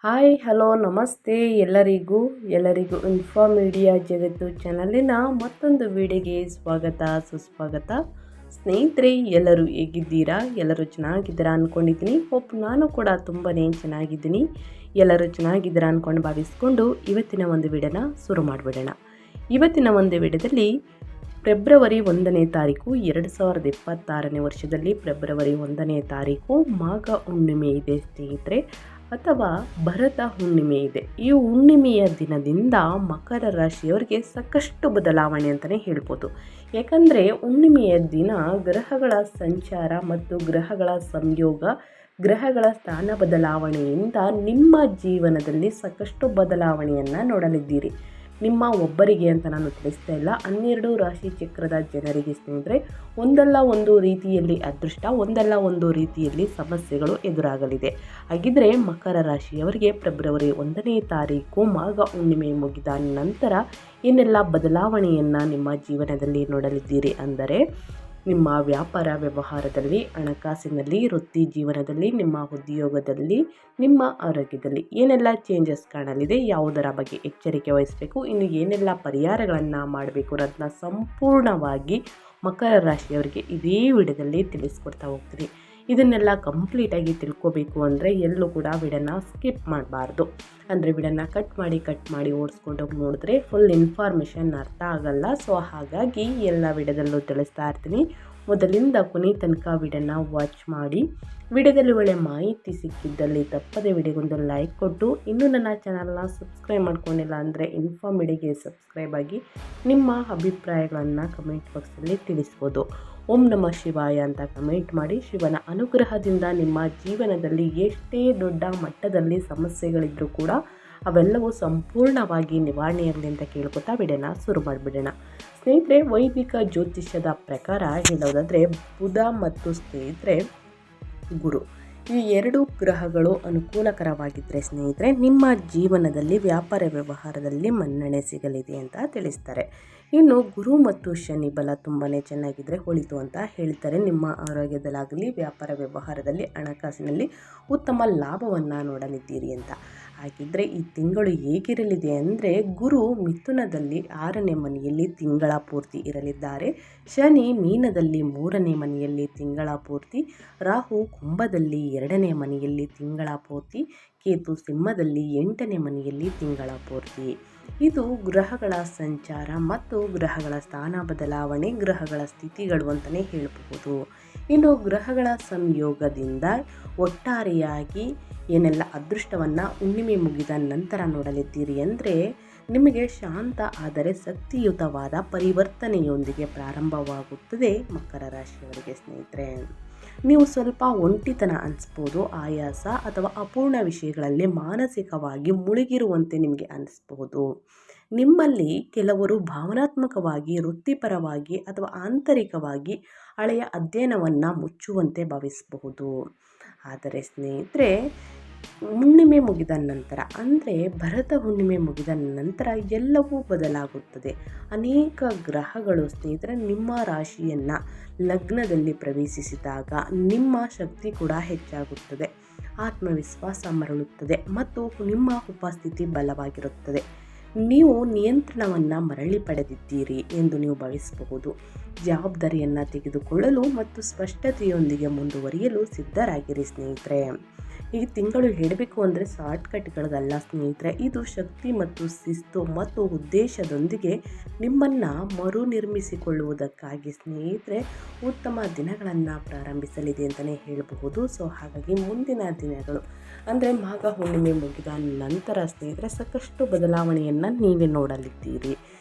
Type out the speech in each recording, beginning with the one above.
Hi hello ನಮಸ್ತೆ ಎಲ್ಲರಿಗೂ info media ಜಗತ್ತು ಚಾನಲಿನ ಮತ್ತೊಂದು ವಿಡಿಯೋಗೆ ಸ್ವಾಗತ ಸುಸ್ವಾಗತ. ಸ್ನೇಹಿತರೆ, ಎಲ್ಲರೂ ಹೇಗಿದ್ದೀರಾ? ಎಲ್ಲರೂ ಚೆನ್ನಾಗಿದ್ದೀರಾ ಅಂದ್ಕೊಂಡಿದ್ದೀನಿ. ನಾನು ಕೂಡ ತುಂಬಾ ಚೆನ್ನಾಗಿದ್ದೀನಿ. ಎಲ್ಲರೂ ಚೆನ್ನಾಗಿದ್ದೀರಾ ಅಂದ್ಕೊಂಡು ಭಾವಿಸ್ಕೊಂಡು ಇವತ್ತಿನ ಒಂದು ವಿಡಿಯೋನ ಶುರು ಮಾಡಿಬಿಡೋಣ. ಇವತ್ತಿನ ಒಂದು ವಿಡಿಯೋದಲ್ಲಿ ಫೆಬ್ರವರಿ 1ನೇ ತಾರೀಕು 2026ನೇ ವರ್ಷದಲ್ಲಿ ಫೆಬ್ರವರಿ 1ನೇ ತಾರೀಕು ಮಾಘ ಹುಣ್ಣಿಮೆ ಇದೆ ಸ್ನೇಹಿತರೆ, ಅಥವಾ ಭರತ ಹುಣ್ಣಿಮೆ ಇದೆ. ಈ ಹುಣ್ಣಿಮೆಯ ದಿನದಿಂದ ಮಕರ ರಾಶಿಯವರಿಗೆ ಸಾಕಷ್ಟು ಬದಲಾವಣೆ ಅಂತಲೇ ಹೇಳ್ಬೋದು. ಯಾಕಂದರೆ ಹುಣ್ಣಿಮೆಯ ದಿನ ಗ್ರಹಗಳ ಸಂಚಾರ ಮತ್ತು ಗ್ರಹಗಳ ಸಂಯೋಗ, ಗ್ರಹಗಳ ಸ್ಥಾನ ಬದಲಾವಣೆಯಿಂದ ನಿಮ್ಮ ಜೀವನದಲ್ಲಿ ಸಾಕಷ್ಟು ಬದಲಾವಣೆಯನ್ನು ನೋಡಲಿದ್ದೀರಿ. ನಿಮ್ಮ ಒಬ್ಬರಿಗೆ ಅಂತ ನಾನು ತಿಳಿಸ್ತಾ ಇಲ್ಲ, 12 ರಾಶಿ ಚಕ್ರದ ಜನರಿಗೆ ಸ್ನೇಹಿತರೆ ಒಂದಲ್ಲ ಒಂದು ರೀತಿಯಲ್ಲಿ ಅದೃಷ್ಟ, ಒಂದಲ್ಲ ಒಂದು ರೀತಿಯಲ್ಲಿ ಸಮಸ್ಯೆಗಳು ಎದುರಾಗಲಿದೆ. ಹಾಗಿದ್ರೆ ಮಕರ ರಾಶಿಯವರಿಗೆ ಫೆಬ್ರವರಿ 1ನೇ ತಾರೀಕು ಮಾಘ ಹುಣ್ಣಿಮೆ ಮುಗಿದ ನಂತರ ಏನೆಲ್ಲ ಬದಲಾವಣೆಯನ್ನು ನಿಮ್ಮ ಜೀವನದಲ್ಲಿ ನೋಡಲಿದ್ದೀರಿ ಅಂದರೆ, ನಿಮ್ಮ ವ್ಯಾಪಾರ ವ್ಯವಹಾರದಲ್ಲಿ, ಹಣಕಾಸಿನಲ್ಲಿ, ವೃತ್ತಿ ಜೀವನದಲ್ಲಿ, ನಿಮ್ಮ ಉದ್ಯೋಗದಲ್ಲಿ, ನಿಮ್ಮ ಆರೋಗ್ಯದಲ್ಲಿ ಏನೆಲ್ಲ ಚೇಂಜಸ್ ಕಾಣಲಿದೆ, ಯಾವುದರ ಬಗ್ಗೆ ಎಚ್ಚರಿಕೆ ವಹಿಸಬೇಕು, ಇನ್ನು ಏನೆಲ್ಲ ಪರಿಹಾರಗಳನ್ನು ಮಾಡಬೇಕು ಅನ್ನೋದನ್ನ ಸಂಪೂರ್ಣವಾಗಿ ಮಕರ ರಾಶಿಯವರಿಗೆ ಇದೇ ವಿಡಿಯೋದಲ್ಲಿ ತಿಳಿಸ್ಕೊಡ್ತಾ ಹೋಗ್ತೀನಿ. ಇದನ್ನೆಲ್ಲ ಕಂಪ್ಲೀಟಾಗಿ ತಿಳ್ಕೊಬೇಕು ಅಂದರೆ ಎಲ್ಲೂ ಕೂಡ ವಿಡಿಯೋನ ಸ್ಕಿಪ್ ಮಾಡಬಾರ್ದು. ಅಂದರೆ ವಿಡಿಯೋನ ಕಟ್ ಮಾಡಿ ಓಡಿಸ್ಕೊಂಡು ನೋಡಿದ್ರೆ ಫುಲ್ ಇನ್ಫಾರ್ಮೇಷನ್ ಅರ್ಥ ಆಗಲ್ಲ. ಸೊ ಹಾಗಾಗಿ ಎಲ್ಲ ವಿಡಿಯೋದಲ್ಲೂ ತಿಳಿಸ್ತಾ ಇರ್ತೀನಿ. ಮೊದಲಿಂದ ಕೊನೆ ತನಕ ವಿಡಿಯೋನ ವಾಚ್ ಮಾಡಿ. ವಿಡಿಯೋದಲ್ಲಿ ಒಳ್ಳೆ ಮಾಹಿತಿ ಸಿಕ್ಕಿದ್ದಲ್ಲಿ ತಪ್ಪದೆ ವಿಡಿಯೋಗೊಂದು ಲೈಕ್ ಕೊಟ್ಟು, ಇನ್ನೂ ನನ್ನ ಚಾನಲ್ನ ಸಬ್ಸ್ಕ್ರೈಬ್ ಮಾಡ್ಕೊಂಡಿಲ್ಲ ಅಂದರೆ ಇನ್ಫಾ ಮೀಡಿಯಾಗೆ ಸಬ್ಸ್ಕ್ರೈಬ್ ಆಗಿ ನಿಮ್ಮ ಅಭಿಪ್ರಾಯಗಳನ್ನು ಕಮೆಂಟ್ ಬಾಕ್ಸಲ್ಲಿ ತಿಳಿಸ್ಬೋದು. ಓಂ ನಮಃ ಶಿವಾಯ ಅಂತ ಕಮೆಂಟ್ ಮಾಡಿ. ಶಿವನ ಅನುಗ್ರಹದಿಂದ ನಿಮ್ಮ ಜೀವನದಲ್ಲಿ ಎಷ್ಟೇ ದೊಡ್ಡ ಮಟ್ಟದಲ್ಲಿ ಸಮಸ್ಯೆಗಳಿದ್ರೂ ಕೂಡ ಅವೆಲ್ಲವೂ ಸಂಪೂರ್ಣವಾಗಿ ನಿವಾರಣೆಯಾಗಲಿ ಅಂತ ಕೇಳ್ಕೊತಾ ವಿಡಿಯೋನ ಶುರು ಮಾಡಿಬಿಡೋಣ. ಸ್ನೇಹಿತರೆ, ವೈದಿಕ ಜ್ಯೋತಿಷ್ಯದ ಪ್ರಕಾರ ಹೇಳೋದಾದರೆ ಬುಧ ಮತ್ತು ಸ್ನೇಹಿತರೆ ಗುರು, ಈ 2 ಗ್ರಹಗಳು ಅನುಕೂಲಕರವಾಗಿದ್ದರೆ ಸ್ನೇಹಿತರೆ ನಿಮ್ಮ ಜೀವನದಲ್ಲಿ ವ್ಯಾಪಾರ ವ್ಯವಹಾರದಲ್ಲಿ ಮನ್ನಣೆ ಸಿಗಲಿದೆ ಅಂತ ತಿಳಿಸ್ತಾರೆ. ಇನ್ನು ಗುರು ಮತ್ತು ಶನಿ ಬಲ ತುಂಬಾ ಚೆನ್ನಾಗಿದ್ದರೆ ಒಳಿತು ಅಂತ ಹೇಳ್ತಾರೆ. ನಿಮ್ಮ ಆರೋಗ್ಯದಲ್ಲಾಗಲಿ, ವ್ಯಾಪಾರ ವ್ಯವಹಾರದಲ್ಲಿ, ಹಣಕಾಸಿನಲ್ಲಿ ಉತ್ತಮ ಲಾಭವನ್ನು ನೋಡಲಿದ್ದೀರಿ ಅಂತ. ಹಾಗಿದ್ದರೆ ಈ ತಿಂಗಳು ಹೇಗಿರಲಿದೆ ಅಂದರೆ, ಗುರು ಮಿಥುನದಲ್ಲಿ 6ನೇ ಮನೆಯಲ್ಲಿ ತಿಂಗಳ ಪೂರ್ತಿ ಇರಲಿದ್ದಾರೆ. ಶನಿ ಮೀನದಲ್ಲಿ 3ನೇ ಮನೆಯಲ್ಲಿ ತಿಂಗಳ ಪೂರ್ತಿ, ರಾಹು ಕುಂಭದಲ್ಲಿ 2ನೇ ಮನೆಯಲ್ಲಿ ತಿಂಗಳ ಪೂರ್ತಿ, ಕೇತು ಸಿಂಹದಲ್ಲಿ 8ನೇ ಮನೆಯಲ್ಲಿ ತಿಂಗಳ ಪೂರ್ತಿ. ಇದು ಗ್ರಹಗಳ ಸಂಚಾರ ಮತ್ತು ಗ್ರಹಗಳ ಸ್ಥಾನ ಬದಲಾವಣೆ, ಗ್ರಹಗಳ ಸ್ಥಿತಿಗಳು ಅಂತಲೇ ಹೇಳಬಹುದು. ಇನ್ನು ಗ್ರಹಗಳ ಸಂಯೋಗದಿಂದ ಒಟ್ಟಾರೆಯಾಗಿ ಏನೆಲ್ಲ ಅದೃಷ್ಟವನ್ನು ಹುಣ್ಣಿಮೆ ಮುಗಿದ ನಂತರ ನೋಡಲಿದ್ದೀರಿ ಅಂದರೆ, ನಿಮಗೆ ಶಾಂತ ಆದರೆ ಶಕ್ತಿಯುತವಾದ ಪರಿವರ್ತನೆಯೊಂದಿಗೆ ಪ್ರಾರಂಭವಾಗುತ್ತದೆ ಮಕರ ರಾಶಿಯವರಿಗೆ ಸ್ನೇಹಿತರೆ. ನೀವು ಸ್ವಲ್ಪ ಒಂಟಿತನ ಅನಿಸ್ಬೋದು, ಆಯಾಸ ಅಥವಾ ಅಪೂರ್ಣ ವಿಷಯಗಳಲ್ಲಿ ಮಾನಸಿಕವಾಗಿ ಮುಳುಗಿರುವಂತೆ ನಿಮಗೆ ಅನಿಸ್ಬಹುದು. ನಿಮ್ಮಲ್ಲಿ ಕೆಲವರು ಭಾವನಾತ್ಮಕವಾಗಿ, ವೃತ್ತಿಪರವಾಗಿ ಅಥವಾ ಆಂತರಿಕವಾಗಿ ಹಳೆಯ ಅಧ್ಯಯನವನ್ನು ಮುಚ್ಚುವಂತೆ ಭಾವಿಸಬಹುದು. ಆದರೆ ಸ್ನೇಹಿತರೆ, ಹುಣ್ಣಿಮೆ ಮುಗಿದ ನಂತರ ಅಂದರೆ ಭರತ ಹುಣ್ಣಿಮೆ ಮುಗಿದ ನಂತರ ಎಲ್ಲವೂ ಬದಲಾಗುತ್ತದೆ. ಅನೇಕ ಗ್ರಹಗಳು ಸ್ನೇಹಿತರೆ ನಿಮ್ಮ ರಾಶಿಯನ್ನು ಲಗ್ನದಲ್ಲಿ ಪ್ರವೇಶಿಸಿದಾಗ ನಿಮ್ಮ ಶಕ್ತಿ ಕೂಡ ಹೆಚ್ಚಾಗುತ್ತದೆ, ಆತ್ಮವಿಶ್ವಾಸ ಮರಳುತ್ತದೆ ಮತ್ತು ನಿಮ್ಮ ಉಪಸ್ಥಿತಿ ಬಲವಾಗಿರುತ್ತದೆ. ನೀವು ನಿಯಂತ್ರಣವನ್ನು ಮರಳಿ ಪಡೆದಿದ್ದೀರಿ ಎಂದು ನೀವು ಭಾವಿಸಬಹುದು. ಜವಾಬ್ದಾರಿಯನ್ನು ತೆಗೆದುಕೊಳ್ಳಲು ಮತ್ತು ಸ್ಪಷ್ಟತೆಯೊಂದಿಗೆ ಮುಂದುವರಿಯಲು ಸಿದ್ಧರಾಗಿರಿ ಸ್ನೇಹಿತರೆ. ಈ ತಿಂಗಳು ಹೇಳಬೇಕು ಅಂದರೆ ಶಾರ್ಟ್ಕಟ್ಗಳಲ್ಲ ಸ್ನೇಹಿತರೆ, ಇದು ಶಕ್ತಿ ಮತ್ತು ಶಿಸ್ತು ಮತ್ತು ಉದ್ದೇಶದೊಂದಿಗೆ ನಿಮ್ಮನ್ನು ಮರುನಿರ್ಮಿಸಿಕೊಳ್ಳುವುದಕ್ಕಾಗಿ ಸ್ನೇಹಿತರೆ ಉತ್ತಮ ದಿನಗಳನ್ನು ಪ್ರಾರಂಭಿಸಲಿದೆ ಅಂತಲೇ ಹೇಳಬಹುದು. ಸೊ ಹಾಗಾಗಿ ಮುಂದಿನ ದಿನಗಳು ಅಂದರೆ ಮಾಘ ಹುಣ್ಣಿಮೆ ಮುಗಿದ ನಂತರ ಸ್ನೇಹಿತರೆ ಸಾಕಷ್ಟು ಬದಲಾವಣೆಯನ್ನು ನೀವೇ ನೋಡಲಿದ್ದೀರಿ.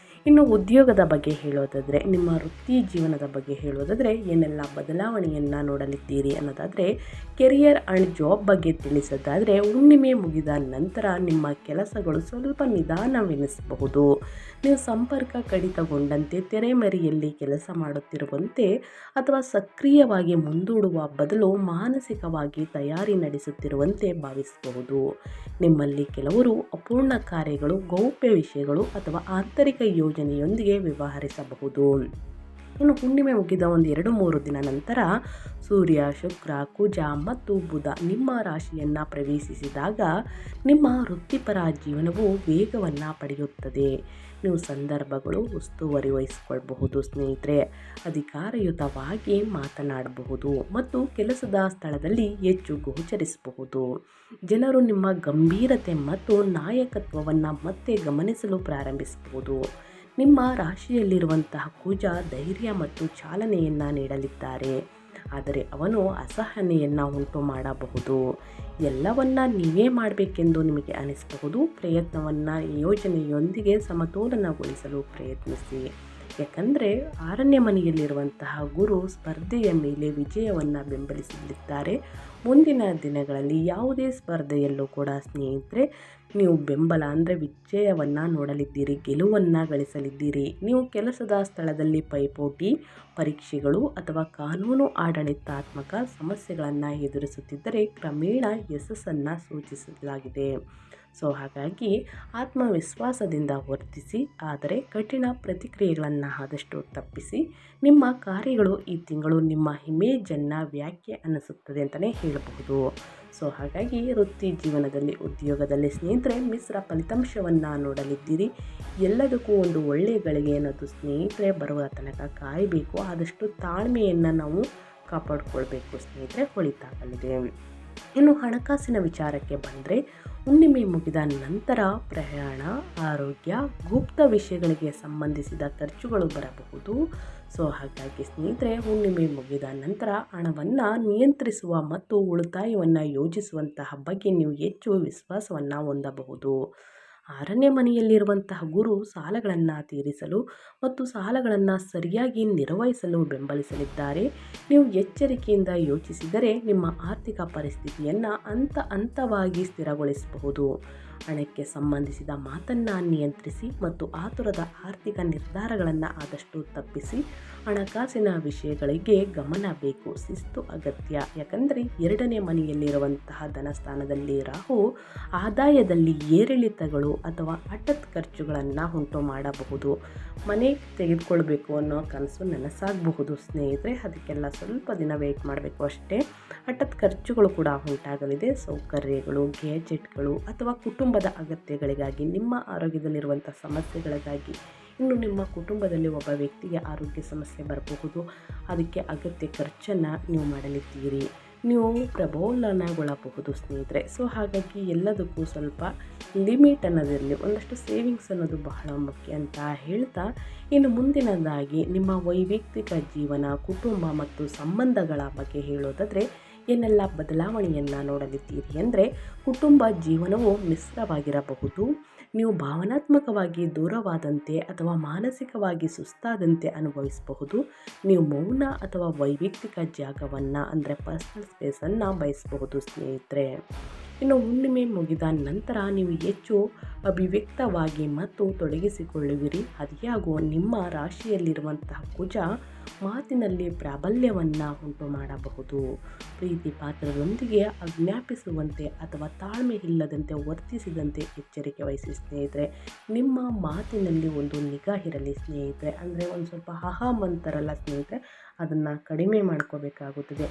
ಇನ್ನು ಉದ್ಯೋಗದ ಬಗ್ಗೆ ಹೇಳೋದಾದರೆ, ನಿಮ್ಮ ವೃತ್ತಿ ಜೀವನದ ಬಗ್ಗೆ ಹೇಳೋದಾದರೆ ಏನೆಲ್ಲ ಬದಲಾವಣೆಯನ್ನು ನೋಡಲಿದ್ದೀರಿ ಅನ್ನೋದಾದರೆ, ಕೆರಿಯರ್ ಆ್ಯಂಡ್ ಜಾಬ್ ಬಗ್ಗೆ ತಿಳಿಸೋದಾದರೆ ಹುಣ್ಣಿಮೆ ಮುಗಿದ ನಂತರ ನಿಮ್ಮ ಕೆಲಸಗಳು ಸ್ವಲ್ಪ ನಿಧಾನವೆನಿಸಬಹುದು. ನೀವು ಸಂಪರ್ಕ ಕಡಿತಗೊಂಡಂತೆ, ತೆರೆಮರೆಯಲ್ಲಿ ಕೆಲಸ ಮಾಡುತ್ತಿರುವಂತೆ ಅಥವಾ ಸಕ್ರಿಯವಾಗಿ ಮುಂದೂಡುವ ಬದಲು ಮಾನಸಿಕವಾಗಿ ತಯಾರಿ ನಡೆಸುತ್ತಿರುವಂತೆ ಭಾವಿಸಬಹುದು. ನಿಮ್ಮಲ್ಲಿ ಕೆಲವರು ಅಪೂರ್ಣ ಕಾರ್ಯಗಳು, ಗೌಪ್ಯ ವಿಷಯಗಳು ಅಥವಾ ಆಂತರಿಕ ಯೋಜನೆಯೊಂದಿಗೆ ವ್ಯವಹರಿಸಬಹುದು. ಇನ್ನು ಹುಣ್ಣಿಮೆ ಮುಗಿದ ಒಂದು 2-3 ದಿನ ನಂತರ ಸೂರ್ಯ, ಶುಕ್ರ, ಕುಜ ಮತ್ತು ಬುಧ ನಿಮ್ಮ ರಾಶಿಯನ್ನು ಪ್ರವೇಶಿಸಿದಾಗ ನಿಮ್ಮ ವೃತ್ತಿಪರ ಜೀವನವು ವೇಗವನ್ನು ಪಡೆಯುತ್ತದೆ. ನೀವು ಸಂದರ್ಭಗಳು ಉಸ್ತುವಾರಿ ವಹಿಸಿಕೊಳ್ಳಬಹುದು ಸ್ನೇಹಿತರೆ. ಅಧಿಕಾರಯುತವಾಗಿ ಮಾತನಾಡಬಹುದು ಮತ್ತು ಕೆಲಸದ ಸ್ಥಳದಲ್ಲಿ ಹೆಚ್ಚು ಗೋಚರಿಸಬಹುದು. ಜನರು ನಿಮ್ಮ ಗಂಭೀರತೆ ಮತ್ತು ನಾಯಕತ್ವವನ್ನು ಮತ್ತೆ ಗಮನಿಸಲು ಪ್ರಾರಂಭಿಸಬಹುದು. ನಿಮ್ಮ ರಾಶಿಯಲ್ಲಿರುವಂತಹ ಕುಜ ಧೈರ್ಯ ಮತ್ತು ಚಾಲನೆಯನ್ನು ನೀಡಲಿದ್ದಾರೆ, ಆದರೆ ಅವನು ಅಸಹನೆಯನ್ನು ಉಂಟು ಮಾಡಬಹುದು. ಎಲ್ಲವನ್ನ ನೀವೇ ಮಾಡಬೇಕೆಂದು ನಿಮಗೆ ಅನಿಸಬಹುದು. ಪ್ರಯತ್ನವನ್ನು ಯೋಜನೆಯೊಂದಿಗೆ ಸಮತೋಲನಗೊಳಿಸಲು ಪ್ರಯತ್ನಿಸಿ. ಯಾಕಂದರೆ 6ನೇ ಮನೆಯಲ್ಲಿರುವಂತಹ ಗುರು ಸ್ಪರ್ಧೆಯ ಮೇಲೆ ವಿಜಯವನ್ನು ಬೆಂಬಲಿಸಲಿದ್ದಾರೆ. ಮುಂದಿನ ದಿನಗಳಲ್ಲಿ ಯಾವುದೇ ಸ್ಪರ್ಧೆಯಲ್ಲೂ ಕೂಡ ಸ್ನೇಹಿತರೆ ನೀವು ಬೆಂಬಲ ಅಂದರೆ ವಿಜಯವನ್ನು ನೋಡಲಿದ್ದೀರಿ, ಗೆಲುವನ್ನು ಗಳಿಸಲಿದ್ದೀರಿ. ನೀವು ಕೆಲಸದ ಸ್ಥಳದಲ್ಲಿ ಪೈಪೋಟಿ, ಪರೀಕ್ಷೆಗಳು ಅಥವಾ ಕಾನೂನು ಆಡಳಿತಾತ್ಮಕ ಸಮಸ್ಯೆಗಳನ್ನು ಎದುರಿಸುತ್ತಿದ್ದರೆ ಕ್ರಮೇಣ ಯಶಸ್ಸನ್ನು ಸೂಚಿಸಲಾಗಿದೆ. ಹಾಗಾಗಿ ಆತ್ಮವಿಶ್ವಾಸದಿಂದ ವರ್ತಿಸಿ, ಆದರೆ ಕಠಿಣ ಪ್ರತಿಕ್ರಿಯೆಗಳನ್ನು ಆದಷ್ಟು ತಪ್ಪಿಸಿ. ನಿಮ್ಮ ಕಾರ್ಯಗಳು ಈ ತಿಂಗಳು ನಿಮ್ಮ ಇಮೇಜನ್ನು ವ್ಯಾಖ್ಯಾನಿಸುತ್ತದೆ ಅಂತಲೇ ಹೇಳಬಹುದು. ಹಾಗಾಗಿ ವೃತ್ತಿ ಜೀವನದಲ್ಲಿ, ಉದ್ಯೋಗದಲ್ಲಿ ಸ್ನೇಹಿತರೆ ಮಿಶ್ರ ಫಲಿತಾಂಶವನ್ನು ನೋಡಲಿದ್ದೀರಿ. ಎಲ್ಲದಕ್ಕೂ ಒಂದು ಒಳ್ಳೆಯ ಗಳಿಗೆ ಅನ್ನೋದು ಸ್ನೇಹಿತರೆ ಬರುವ ತನಕ ಕಾಯಬೇಕು. ಆದಷ್ಟು ತಾಳ್ಮೆಯನ್ನು ನಾವು ಕಾಪಾಡಿಕೊಳ್ಬೇಕು ಸ್ನೇಹಿತರೆ, ಒಳಿತಾಗಲಿದೆ. ಇನ್ನು ಹಣಕಾಸಿನ ವಿಚಾರಕ್ಕೆ ಬಂದರೆ ಹುಣ್ಣಿಮೆ ಮುಗಿದ ನಂತರ ಪ್ರಯಾಣ, ಆರೋಗ್ಯ, ಗುಪ್ತ ವಿಷಯಗಳಿಗೆ ಸಂಬಂಧಿಸಿದ ಖರ್ಚುಗಳು ಬರಬಹುದು. ಹಾಗಾಗಿ ಸ್ನೇಹಿತರೆ ಹುಣ್ಣಿಮೆ ಮುಗಿದ ನಂತರ ಹಣವನ್ನು ನಿಯಂತ್ರಿಸುವ ಮತ್ತು ಉಳಿತಾಯವನ್ನು ಯೋಜಿಸುವಂತಹ ಬಗ್ಗೆ ನೀವು ಹೆಚ್ಚು ವಿಶ್ವಾಸವನ್ನು ಹೊಂದಬಹುದು. 6ನೇ ಮನೆಯಲ್ಲಿರುವಂತಹ ಗುರು ಸಾಲಗಳನ್ನು ತೀರಿಸಲು ಮತ್ತು ಸಾಲಗಳನ್ನು ಸರಿಯಾಗಿ ನಿರ್ವಹಿಸಲು ಬೆಂಬಲಿಸಲಿದ್ದಾರೆ. ನೀವು ಎಚ್ಚರಿಕೆಯಿಂದ ಯೋಚಿಸಿದರೆ ನಿಮ್ಮ ಆರ್ಥಿಕ ಪರಿಸ್ಥಿತಿಯನ್ನು ಹಂತವಾಗಿ ಸ್ಥಿರಗೊಳಿಸಬಹುದು. ಹಣಕ್ಕೆ ಸಂಬಂಧಿಸಿದ ಮಾತನ್ನು ನಿಯಂತ್ರಿಸಿ ಮತ್ತು ಆತುರದ ಆರ್ಥಿಕ ನಿರ್ಧಾರಗಳನ್ನು ಆದಷ್ಟು ತಪ್ಪಿಸಿ. ಹಣಕಾಸಿನ ವಿಷಯಗಳಿಗೆ ಗಮನ ಬೇಕು, ಶಿಸ್ತು ಅಗತ್ಯ. ಯಾಕಂದರೆ 2ನೇ ಮನೆಯಲ್ಲಿರುವಂತಹ ಧನಸ್ಥಾನದಲ್ಲಿ ರಾಹು ಆದಾಯದಲ್ಲಿ ಏರಿಳಿತಗಳು ಅಥವಾ ಹಠಾತ್ ಖರ್ಚುಗಳನ್ನು ಉಂಟು ಮಾಡಬಹುದು. ಮನೆ ತೆಗೆದುಕೊಳ್ಬೇಕು ಅನ್ನೋ ಕನಸು ನನಸಾಗಬಹುದು ಸ್ನೇಹಿತರೆ, ಅದಕ್ಕೆಲ್ಲ ಸ್ವಲ್ಪ ದಿನ ವೆಯ್ಟ್ ಮಾಡಬೇಕು ಅಷ್ಟೇ. ಹಠಾತ್ ಖರ್ಚುಗಳು ಕೂಡ ಉಂಟಾಗಲಿದೆ. ಸೌಕರ್ಯಗಳು, ಗ್ಯಾಜೆಟ್ಗಳು ಅಥವಾ ಕುಟುಂಬದ ಅಗತ್ಯಗಳಿಗಾಗಿ, ನಿಮ್ಮ ಆರೋಗ್ಯದಲ್ಲಿರುವಂಥ ಸಮಸ್ಯೆಗಳಿಗಾಗಿ, ಇನ್ನು ನಿಮ್ಮ ಕುಟುಂಬದಲ್ಲಿ ಒಬ್ಬ ವ್ಯಕ್ತಿಗೆ ಆರೋಗ್ಯ ಸಮಸ್ಯೆ ಬರಬಹುದು. ಅದಕ್ಕೆ ಅಗತ್ಯ ಖರ್ಚನ್ನು ನೀವು ಮಾಡಲಿದ್ದೀರಿ. ನೀವು ಪ್ರಬೋಲನಗೊಳ್ಳಬಹುದು ಸ್ನೇಹಿತರೆ. ಹಾಗಾಗಿ ಎಲ್ಲದಕ್ಕೂ ಸ್ವಲ್ಪ ಲಿಮಿಟ್ ಅನ್ನೋದಿರಲಿ, ಒಂದಷ್ಟು ಸೇವಿಂಗ್ಸ್ ಅನ್ನೋದು ಬಹಳ ಮುಖ್ಯ ಅಂತ ಹೇಳ್ತಾ, ಇನ್ನು ಮುಂದಿನದಾಗಿ ನಿಮ್ಮ ವೈಯಕ್ತಿಕ ಜೀವನ, ಕುಟುಂಬ ಮತ್ತು ಸಂಬಂಧಗಳ ಬಗ್ಗೆ ಹೇಳೋದಾದರೆ ಏನೆಲ್ಲ ಬದಲಾವಣೆಯನ್ನು ನೋಡಲಿದ್ದೀರಿ ಅಂದರೆ, ಕುಟುಂಬ ಜೀವನವು ಮಿಶ್ರವಾಗಿರಬಹುದು. ನೀವು ಭಾವನಾತ್ಮಕವಾಗಿ ದೂರವಾದಂತೆ ಅಥವಾ ಮಾನಸಿಕವಾಗಿ ಸುಸ್ತಾದಂತೆ ಅನುಭವಿಸಬಹುದು. ನೀವು ಮೌನ ಅಥವಾ ವೈಯಕ್ತಿಕ ಜಾಗವನ್ನು ಅಂದರೆ ಪರ್ಸನಲ್ ಸ್ಪೇಸನ್ನು ಬಯಸಬಹುದು ಸ್ನೇಹಿತರೆ. ಇನ್ನು ಹುಣ್ಣಿಮೆ ಮುಗಿದ ನಂತರ ನೀವು ಹೆಚ್ಚು ಅಭಿವ್ಯಕ್ತವಾಗಿ ಮತ್ತು ತೊಡಗಿಸಿಕೊಳ್ಳುವಿರಿ. ಅದ್ಯಾಗೋ ನಿಮ್ಮ ರಾಶಿಯಲ್ಲಿರುವಂತಹ ಕುಜ ಮಾತಿನಲ್ಲಿ ಪ್ರಾಬಲ್ಯವನ್ನು ಉಂಟು ಮಾಡಬಹುದು. ಪ್ರೀತಿ ಪಾತ್ರರೊಂದಿಗೆ ಆಜ್ಞಾಪಿಸುವಂತೆ ಅಥವಾ ತಾಳ್ಮೆ ಇಲ್ಲದಂತೆ ವರ್ತಿಸಿದಂತೆ ಎಚ್ಚರಿಕೆ ವಹಿಸಿ ಸ್ನೇಹಿತರೆ. ನಿಮ್ಮ ಮಾತಿನಲ್ಲಿ ಒಂದು ನಿಗಾ ಇರಲಿ ಸ್ನೇಹಿತರೆ. ಅಂದರೆ ಒಂದು ಸ್ವಲ್ಪ ಅಹಂ ಅಂತಾರಲ್ಲ ಸ್ನೇಹಿತರೆ, ಅದನ್ನು ಕಡಿಮೆ ಮಾಡ್ಕೋಬೇಕಾಗುತ್ತದೆ.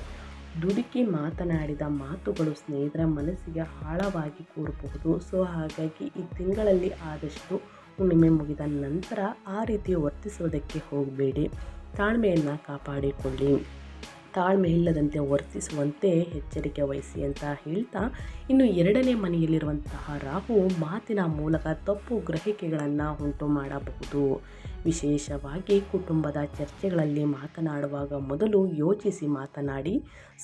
ದುಡುಕಿ ಮಾತನಾಡಿದ ಮಾತುಗಳು ಸ್ನೇಹಿತರ ಮನಸ್ಸಿಗೆ ಆಳವಾಗಿ ಕೂರಬಹುದು. ಹಾಗಾಗಿ ಈ ತಿಂಗಳಲ್ಲಿ ಆದಷ್ಟು ಹುಣ್ಣಿಮೆ ಮುಗಿದ ನಂತರ ಆ ರೀತಿ ವರ್ತಿಸುವುದಕ್ಕೆ ಹೋಗಬೇಡಿ. ತಾಳ್ಮೆಯನ್ನು ಕಾಪಾಡಿಕೊಳ್ಳಿ. ತಾಳ್ಮೆ ಇಲ್ಲದಂತೆ ವರ್ತಿಸುವಂತೆ ಎಚ್ಚರಿಕೆ ವಹಿಸಿ ಅಂತ ಹೇಳ್ತಾ, ಇನ್ನು 2ನೇ ಮನೆಯಲ್ಲಿರುವಂತಹ ರಾಹು ಮಾತಿನ ಮೂಲಕ ತಪ್ಪು ಗ್ರಹಿಕೆಗಳನ್ನು ಉಂಟು ಮಾಡಬಹುದು. ವಿಶೇಷವಾಗಿ ಕುಟುಂಬದ ಚರ್ಚೆಗಳಲ್ಲಿ ಮಾತನಾಡುವಾಗ ಮೊದಲು ಯೋಚಿಸಿ ಮಾತನಾಡಿ.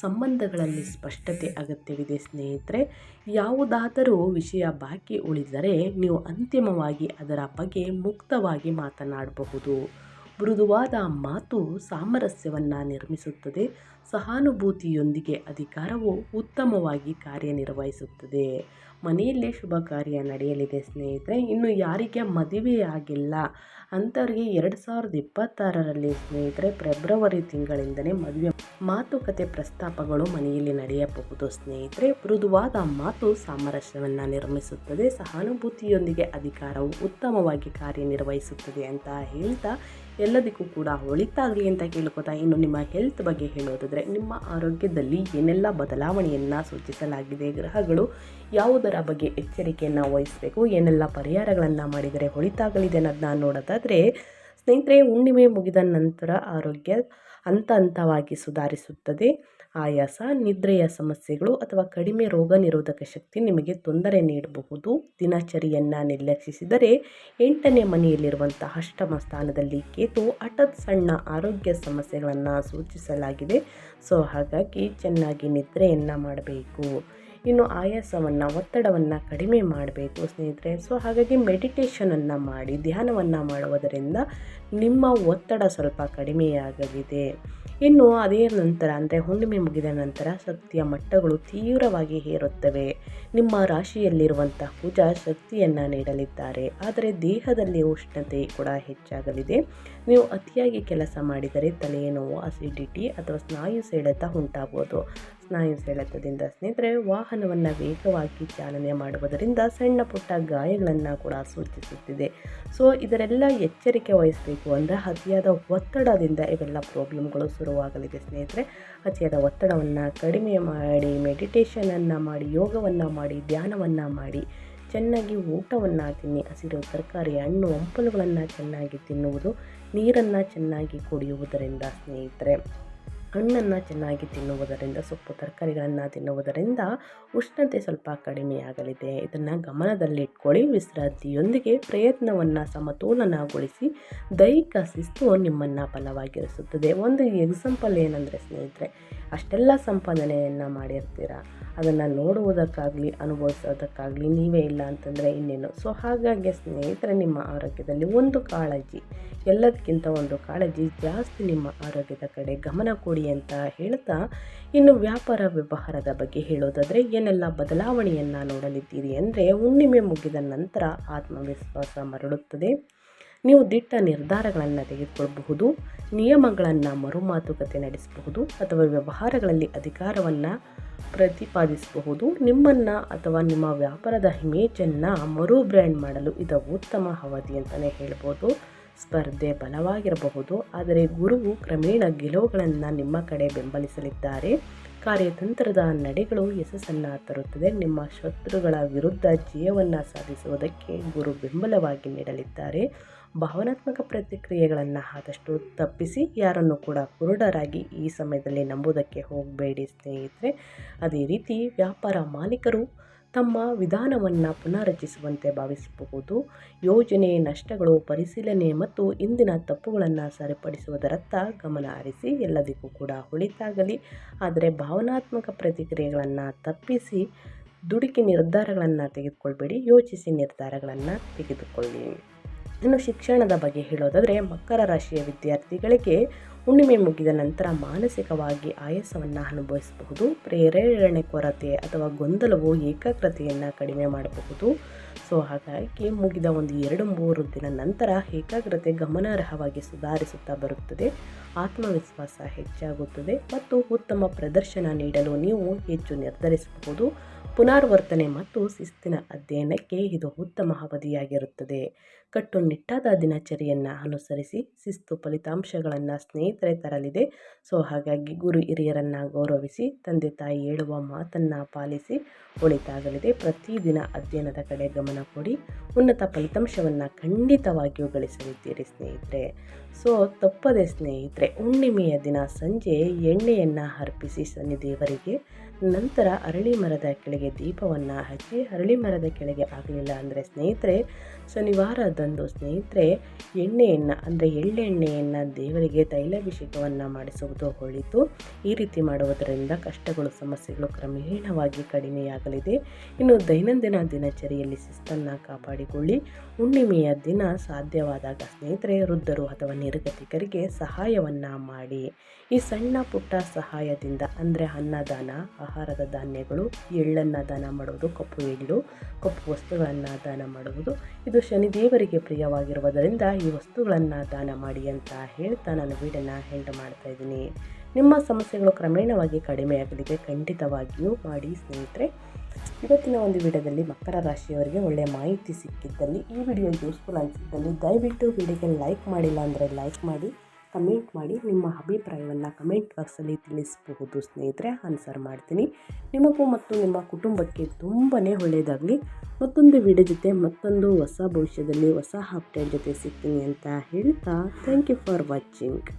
ಸಂಬಂಧಗಳಲ್ಲಿ ಸ್ಪಷ್ಟತೆ ಅಗತ್ಯವಿದೆ ಸ್ನೇಹಿತರೆ. ಯಾವುದಾದರೂ ವಿಷಯ ಬಾಕಿ ಉಳಿದರೆ ನೀವು ಅಂತಿಮವಾಗಿ ಅದರ ಬಗ್ಗೆ ಮುಕ್ತವಾಗಿ ಮಾತನಾಡಬಹುದು. ಮೃದುವಾದ ಮಾತು ಸಾಮರಸ್ಯವನ್ನು ನಿರ್ಮಿಸುತ್ತದೆ. ಸಹಾನುಭೂತಿಯೊಂದಿಗೆ ಅಧಿಕಾರವು ಉತ್ತಮವಾಗಿ ಕಾರ್ಯನಿರ್ವಹಿಸುತ್ತದೆ. ಮನೆಯಲ್ಲೇ ಶುಭ ಕಾರ್ಯ ನಡೆಯಲಿದೆ ಸ್ನೇಹಿತರೆ. ಇನ್ನು ಯಾರಿಗೆ ಮದುವೆಯಾಗಿಲ್ಲ ಅಂಥವ್ರಿಗೆ 2026ರಲ್ಲಿ ಸ್ನೇಹಿತರೆ ಫೆಬ್ರವರಿ ತಿಂಗಳಿಂದಲೇ ಮದುವೆ ಮಾತುಕತೆ ಪ್ರಸ್ತಾಪಗಳು ಮನೆಯಲ್ಲಿ ನಡೆಯಬಹುದು ಸ್ನೇಹಿತರೆ. ಮೃದುವಾದ ಮಾತು ಸಾಮರಸ್ಯವನ್ನು ನಿರ್ಮಿಸುತ್ತದೆ. ಸಹಾನುಭೂತಿಯೊಂದಿಗೆ ಅಧಿಕಾರವು ಉತ್ತಮವಾಗಿ ಕಾರ್ಯನಿರ್ವಹಿಸುತ್ತದೆ ಅಂತ ಹೇಳ್ತಾ, ಎಲ್ಲದಕ್ಕೂ ಕೂಡ ಒಳಿತಾಗಲಿ ಅಂತ ಕೇಳ್ಕೊತಾ, ಇನ್ನು ನಿಮ್ಮ ಹೆಲ್ತ್ ಬಗ್ಗೆ ಹೇಳೋದಾದರೆ ನಿಮ್ಮ ಆರೋಗ್ಯದಲ್ಲಿ ಏನೆಲ್ಲ ಬದಲಾವಣೆಯನ್ನು ಸೂಚಿಸಲಾಗಿದೆ, ಗ್ರಹಗಳು ಯಾವುದರ ಬಗ್ಗೆ ಎಚ್ಚರಿಕೆಯನ್ನು ವಹಿಸಬೇಕು, ಏನೆಲ್ಲ ಪರಿಹಾರಗಳನ್ನು ಮಾಡಿದರೆ ಒಳಿತಾಗಲಿದೆ ಅನ್ನೋದನ್ನ ನೋಡೋದಾದರೆ ಸ್ನೇಹಿತರೆ, ಹುಣ್ಣಿಮೆ ಮುಗಿದ ನಂತರ ಆರೋಗ್ಯ ಹಂತ ಹಂತವಾಗಿ ಸುಧಾರಿಸುತ್ತದೆ. ಆಯಾಸ, ನಿದ್ರೆಯ ಸಮಸ್ಯೆಗಳು ಅಥವಾ ಕಡಿಮೆ ರೋಗ ನಿರೋಧಕ ಶಕ್ತಿ ನಿಮಗೆ ತೊಂದರೆ ನೀಡಬಹುದು. ದಿನಚರಿಯನ್ನು ನಿರ್ಲಕ್ಷಿಸಿದರೆ 8ನೇ ಮನೆಯಲ್ಲಿರುವಂಥ ಅಷ್ಟಮ ಸ್ಥಾನದಲ್ಲಿ ಕೇತು ಹಠಾತ್ ಸಣ್ಣ ಆರೋಗ್ಯ ಸಮಸ್ಯೆಗಳನ್ನು ಸೂಚಿಸಲಾಗಿದೆ. ಸೊ ಹಾಗಾಗಿ ಚೆನ್ನಾಗಿ ನಿದ್ರೆಯನ್ನು ಮಾಡಬೇಕು. ಇನ್ನು ಆಯಾಸವನ್ನು, ಒತ್ತಡವನ್ನು ಕಡಿಮೆ ಮಾಡಬೇಕು ಸ್ನೇಹಿತರೆ. ಸೊ ಹಾಗಾಗಿ ಮೆಡಿಟೇಷನನ್ನು ಮಾಡಿ, ಧ್ಯಾನವನ್ನು ಮಾಡುವುದರಿಂದ ನಿಮ್ಮ ಒತ್ತಡ ಸ್ವಲ್ಪ ಕಡಿಮೆಯಾಗಲಿದೆ. ಇನ್ನು ಅದೇ ನಂತರ ಅಂದರೆ ಹುಣ್ಣಿಮೆ ಮುಗಿದ ನಂತರ ಶಕ್ತಿಯ ಮಟ್ಟಗಳು ತೀವ್ರವಾಗಿ ಏರುತ್ತವೆ. ನಿಮ್ಮ ರಾಶಿಯಲ್ಲಿರುವಂಥ ಕುಜ ಶಕ್ತಿಯನ್ನು ನೀಡಲಿದ್ದಾರೆ, ಆದರೆ ದೇಹದಲ್ಲಿ ಉಷ್ಣತೆ ಕೂಡ ಹೆಚ್ಚಾಗಲಿದೆ. ನೀವು ಅತಿಯಾಗಿ ಕೆಲಸ ಮಾಡಿದರೆ ತಲೆನೋವು, ಅಸಿಡಿಟಿ ಅಥವಾ ಸ್ನಾಯು ಸೆಳೆತ ಉಂಟಾಗುವುದು. ಸ್ನಾಯು ಸೆಳೆತದಿಂದ ಸ್ನೇಹಿತರೆ ವಾಹನವನ್ನು ವೇಗವಾಗಿ ಚಾಲನೆ ಮಾಡುವುದರಿಂದ ಸಣ್ಣ ಪುಟ್ಟ ಗಾಯಗಳನ್ನು ಕೂಡ ಸೂಚಿಸುತ್ತಿದೆ. ಸೊ ಇದರೆಲ್ಲ ಎಚ್ಚರಿಕೆ ವಹಿಸಬೇಕು. ಅಂದರೆ ಅತಿಯಾದ ಒತ್ತಡದಿಂದ ಇವೆಲ್ಲ ಪ್ರಾಬ್ಲಮ್ಗಳು ಶುರುವಾಗಲಿದೆ ಸ್ನೇಹಿತರೆ. ಅತಿಯಾದ ಒತ್ತಡವನ್ನು ಕಡಿಮೆ ಮಾಡಿ, ಮೆಡಿಟೇಷನನ್ನು ಮಾಡಿ, ಯೋಗವನ್ನು ಮಾಡಿ, ಧ್ಯಾನವನ್ನು ಮಾಡಿ, ಚೆನ್ನಾಗಿ ಊಟವನ್ನು ತಿನ್ನಿ. ಹಸಿರು ತರಕಾರಿ, ಹಣ್ಣು ಹಂಪಲುಗಳನ್ನು ಚೆನ್ನಾಗಿ ತಿನ್ನುವುದು, ನೀರನ್ನು ಚೆನ್ನಾಗಿ ಕುಡಿಯುವುದರಿಂದ ಸ್ನೇಹಿತರೆ, ಹಣ್ಣನ್ನು ಚೆನ್ನಾಗಿ ತಿನ್ನುವುದರಿಂದ, ಸೊಪ್ಪು ತರಕಾರಿಗಳನ್ನು ತಿನ್ನುವುದರಿಂದ ಉಷ್ಣತೆ ಸ್ವಲ್ಪ ಕಡಿಮೆಯಾಗಲಿದೆ. ಇದನ್ನು ಗಮನದಲ್ಲಿಟ್ಕೊಳ್ಳಿ. ವಿಶ್ರಾಂತಿಯೊಂದಿಗೆ ಪ್ರಯತ್ನವನ್ನು ಸಮತೋಲನಗೊಳಿಸಿ. ದೈಹಿಕ ಶಿಸ್ತು ನಿಮ್ಮನ್ನು ಬಲವಾಗಿರಿಸುತ್ತದೆ. ಒಂದು ಎಕ್ಸಾಂಪಲ್ ಏನಂದರೆ ಸ್ನೇಹಿತರೆ, ಅಷ್ಟೆಲ್ಲ ಸಂಪಾದನೆಯನ್ನು ಮಾಡಿರ್ತೀರ, ಅದನ್ನು ನೋಡುವುದಕ್ಕಾಗಲಿ ಅನುಭವಿಸೋದಕ್ಕಾಗಲಿ ನೀವೇ ಇಲ್ಲ ಅಂತಂದರೆ ಇನ್ನೇನು. ಸೊ ಹಾಗಾಗಿ ಸ್ನೇಹಿತರೆ, ನಿಮ್ಮ ಆರೋಗ್ಯದಲ್ಲಿ ಒಂದು ಕಾಳಜಿ, ಎಲ್ಲದಕ್ಕಿಂತ ಒಂದು ಕಾಳಜಿ ಜಾಸ್ತಿ ನಿಮ್ಮ ಆರೋಗ್ಯದ ಕಡೆ ಗಮನ ಕೊಡಿ ಅಂತ ಹೇಳ್ತಾ, ಇನ್ನು ವ್ಯಾಪಾರ ವ್ಯವಹಾರದ ಬಗ್ಗೆ ಹೇಳೋದಾದರೆ ಏನೆಲ್ಲ ಬದಲಾವಣೆಯನ್ನು ನೋಡಲಿದ್ದೀರಿ ಅಂದರೆ, ಹುಣ್ಣಿಮೆ ಮುಗಿದ ನಂತರ ಆತ್ಮವಿಶ್ವಾಸ ಮರಳುತ್ತದೆ. ನೀವು ದಿಟ್ಟ ನಿರ್ಧಾರಗಳನ್ನು ತೆಗೆದುಕೊಳ್ಳಬಹುದು, ನಿಯಮಗಳನ್ನು ಮರುಮಾತುಕತೆ ನಡೆಸಬಹುದು ಅಥವಾ ವ್ಯವಹಾರಗಳಲ್ಲಿ ಅಧಿಕಾರವನ್ನು ಪ್ರತಿಪಾದಿಸಬಹುದು. ನಿಮ್ಮನ್ನು ಅಥವಾ ನಿಮ್ಮ ವ್ಯಾಪಾರದ ಇಮೇಜನ್ನು ಮರು ಬ್ರ್ಯಾಂಡ್ ಮಾಡಲು ಇದು ಉತ್ತಮ ಅವಧಿ ಅಂತಲೇ ಹೇಳ್ಬೋದು. ಸ್ಪರ್ಧೆ ಬಲವಾಗಿರಬಹುದು, ಆದರೆ ಗುರುವು ಕ್ರಮೇಣ ಗೆಲುವುಗಳನ್ನು ನಿಮ್ಮ ಕಡೆ ಬೆಂಬಲಿಸಲಿದ್ದಾರೆ. ಕಾರ್ಯತಂತ್ರದ ನಡೆಗಳು ಯಶಸ್ಸನ್ನು ತರುತ್ತದೆ. ನಿಮ್ಮ ಶತ್ರುಗಳ ವಿರುದ್ಧ ಜಯವನ್ನು ಸಾಧಿಸುವುದಕ್ಕೆ ಗುರು ಬೆಂಬಲವಾಗಿ ನೀಡಲಿದ್ದಾರೆ. ಭಾವನಾತ್ಮಕ ಪ್ರತಿಕ್ರಿಯೆಗಳನ್ನು ಆದಷ್ಟು ತಪ್ಪಿಸಿ. ಯಾರನ್ನು ಕೂಡ ಕುರುಡರಾಗಿ ಈ ಸಮಯದಲ್ಲಿ ನಂಬುವುದಕ್ಕೆ ಹೋಗಬೇಡಿ ಸ್ನೇಹಿತರೆ. ಅದೇ ರೀತಿ ವ್ಯಾಪಾರ ಮಾಲೀಕರು ತಮ್ಮ ವಿಧಾನವನ್ನು ಪುನರ್ರಚಿಸುವಂತೆ ಭಾವಿಸಬಹುದು. ಯೋಜನೆ, ನಷ್ಟಗಳು, ಪರಿಶೀಲನೆ ಮತ್ತು ಇಂದಿನ ತಪ್ಪುಗಳನ್ನು ಸರಿಪಡಿಸುವುದರತ್ತ ಗಮನ ಹರಿಸಿ. ಎಲ್ಲದಕ್ಕೂ ಕೂಡ ಒಳಿತಾಗಲಿ. ಆದರೆ ಭಾವನಾತ್ಮಕ ಪ್ರತಿಕ್ರಿಯೆಗಳನ್ನು ತಪ್ಪಿಸಿ ದುಡುಕಿ ನಿರ್ಧಾರಗಳನ್ನು ತೆಗೆದುಕೊಳ್ಬೇಡಿ. ಯೋಚಿಸಿ ನಿರ್ಧಾರಗಳನ್ನು ತೆಗೆದುಕೊಳ್ಳಿ. ಇನ್ನು ಶಿಕ್ಷಣದ ಬಗ್ಗೆ ಹೇಳೋದಾದರೆ, ಮಕರ ರಾಶಿಯ ವಿದ್ಯಾರ್ಥಿಗಳಿಗೆ ಹುಣ್ಣಿಮೆ ಮುಗಿದ ನಂತರ ಮಾನಸಿಕವಾಗಿ ಆಯಾಸವನ್ನು ಅನುಭವಿಸಬಹುದು. ಪ್ರೇರಣೆ ಕೊರತೆ ಅಥವಾ ಗೊಂದಲವು ಏಕಾಗ್ರತೆಯನ್ನು ಕಡಿಮೆ ಮಾಡಬಹುದು. ಸೊ ಹಾಗಾಗಿ ಮುಗಿದ ಒಂದು 2-3 ದಿನ ನಂತರ ಏಕಾಗ್ರತೆ ಗಮನಾರ್ಹವಾಗಿ ಸುಧಾರಿಸುತ್ತಾ ಬರುತ್ತದೆ. ಆತ್ಮವಿಶ್ವಾಸ ಹೆಚ್ಚಾಗುತ್ತದೆ ಮತ್ತು ಉತ್ತಮ ಪ್ರದರ್ಶನ ನೀಡಲು ನೀವು ಹೆಚ್ಚು ನಿರ್ಧರಿಸಬಹುದು. ಪುನರಾವರ್ತನೆ ಮತ್ತು ಶಿಸ್ತಿನ ಅಧ್ಯಯನಕ್ಕೆ ಇದು ಉತ್ತಮ ಅವಧಿಯಾಗಿರುತ್ತದೆ. ಕಟ್ಟುನಿಟ್ಟಾದ ದಿನಚರಿಯನ್ನು ಅನುಸರಿಸಿ. ಶಿಸ್ತು ಫಲಿತಾಂಶಗಳನ್ನು ಸ್ನೇಹಿತರೆ ತರಲಿದೆ. ಸೊ ಹಾಗಾಗಿ ಗುರು ಹಿರಿಯರನ್ನು ಗೌರವಿಸಿ, ತಂದೆ ತಾಯಿ ಹೇಳುವ ಮಾತನ್ನು ಪಾಲಿಸಿ. ಒಳಿತಾಗಲಿದೆ. ಪ್ರತಿದಿನ ಅಧ್ಯಯನದ ಕಡೆ ಗಮನ ಕೊಡಿ. ಉನ್ನತ ಫಲಿತಾಂಶವನ್ನು ಖಂಡಿತವಾಗಿಯೂ ಗಳಿಸಲಿದ್ದೀರಿ ಸ್ನೇಹಿತರೆ. ಸೊ ತಪ್ಪದೆ ಸ್ನೇಹಿತರೆ, ಹುಣ್ಣಿಮೆಯ ದಿನ ಸಂಜೆ ಎಣ್ಣೆಯನ್ನು ಅರ್ಪಿಸಿ ಶನಿದೇವರಿಗೆ. ನಂತರ ಅರಳಿ ಮರದ ಕೆಳಗೆ ದೀಪವನ್ನು ಹಚ್ಚಿ. ಅರಳಿ ಮರದ ಕೆಳಗೆ ಆಗಲಿಲ್ಲ ಅಂದರೆ ಸ್ನೇಹಿತರೆ, ಶನಿವಾರದಂದು ಸ್ನೇಹಿತರೆ ಎಣ್ಣೆಯನ್ನು ಅಂದರೆ ಎಳ್ಳೆಣ್ಣೆಯನ್ನು ದೇವರಿಗೆ ತೈಲಾಭಿಷೇಕವನ್ನು ಮಾಡಿಸುವುದು ಒಳಿತು. ಈ ರೀತಿ ಮಾಡುವುದರಿಂದ ಕಷ್ಟಗಳು, ಸಮಸ್ಯೆಗಳು ಕ್ರಮೇಣವಾಗಿ ಕಡಿಮೆಯಾಗಲಿದೆ. ಇನ್ನು ದೈನಂದಿನ ದಿನಚರಿಯಲ್ಲಿ ಶಿಸ್ತನ್ನು ಕಾಪಾಡಿಕೊಳ್ಳಿ. ಹುಣ್ಣಿಮೆಯ ದಿನ ಸಾಧ್ಯವಾದಾಗ ಸ್ನೇಹಿತರೆ ವೃದ್ಧರು ಅಥವಾ ನಿರ್ಗತಿಕರಿಗೆ ಸಹಾಯವನ್ನು ಮಾಡಿ. ಈ ಸಣ್ಣ ಪುಟ್ಟ ಸಹಾಯದಿಂದ ಅಂದರೆ ಅನ್ನದಾನ, ಆಹಾರದ ಧಾನ್ಯಗಳು, ಎಳ್ಳನ್ನು ದಾನ ಮಾಡುವುದು, ಕಪ್ಪು ಎಳ್ಳು, ಕಪ್ಪು ವಸ್ತುಗಳನ್ನು ದಾನ ಮಾಡುವುದು, ಇದು ಶನಿದೇವರಿಗೆ ಪ್ರಿಯವಾಗಿರುವುದರಿಂದ ಈ ವಸ್ತುಗಳನ್ನು ದಾನ ಮಾಡಿ ಅಂತ ಹೇಳ್ತಾ ನಾನು ವಿಡಿಯೋನ ಎಂಡ್ ಮಾಡ್ತಾ ಇದ್ದೀನಿ. ನಿಮ್ಮ ಸಮಸ್ಯೆಗಳು ಕ್ರಮೇಣವಾಗಿ ಕಡಿಮೆಯಾಗಲಿದೆ. ಖಂಡಿತವಾಗಿಯೂ ಮಾಡಿ ಸ್ನೇಹಿತರೆ. ಇವತ್ತಿನ ಒಂದು ವಿಡಿಯೋದಲ್ಲಿ ಮಕರ ರಾಶಿಯವರಿಗೆ ಒಳ್ಳೆಯ ಮಾಹಿತಿ ಸಿಕ್ಕಿದ್ದಲ್ಲಿ, ಈ ವಿಡಿಯೋ ಯೂಸ್ಫುಲ್ ಅನಿಸಿದ್ದಲ್ಲಿ ದಯವಿಟ್ಟು ವಿಡಿಯೋಗೆ ಲೈಕ್ ಮಾಡಿಲ್ಲ ಅಂದರೆ ಲೈಕ್ ಮಾಡಿ, ಕಮೆಂಟ್ ಮಾಡಿ. ನಿಮ್ಮ ಅಭಿಪ್ರಾಯವನ್ನು ಕಮೆಂಟ್ ಬಾಕ್ಸಲ್ಲಿ ತಿಳಿಸಬಹುದು ಸ್ನೇಹಿತರೆ, ಆನ್ಸರ್ ಮಾಡ್ತೀನಿ. ನಿಮಗೂ ಮತ್ತು ನಿಮ್ಮ ಕುಟುಂಬಕ್ಕೆ ತುಂಬಾ ಒಳ್ಳೆಯದಾಗಲಿ. ಮತ್ತೊಂದು ವಿಡಿಯೋ ಜೊತೆ ಮತ್ತೊಂದು ಹೊಸ ಭವಿಷ್ಯದಲ್ಲಿ ಹೊಸ ಅಪ್ಡೇಟ್ ಜೊತೆ ಸಿಗ್ತೀನಿ ಅಂತ ಹೇಳ್ತಾ, ಥ್ಯಾಂಕ್ ಯು ಫಾರ್ ವಾಚಿಂಗ್.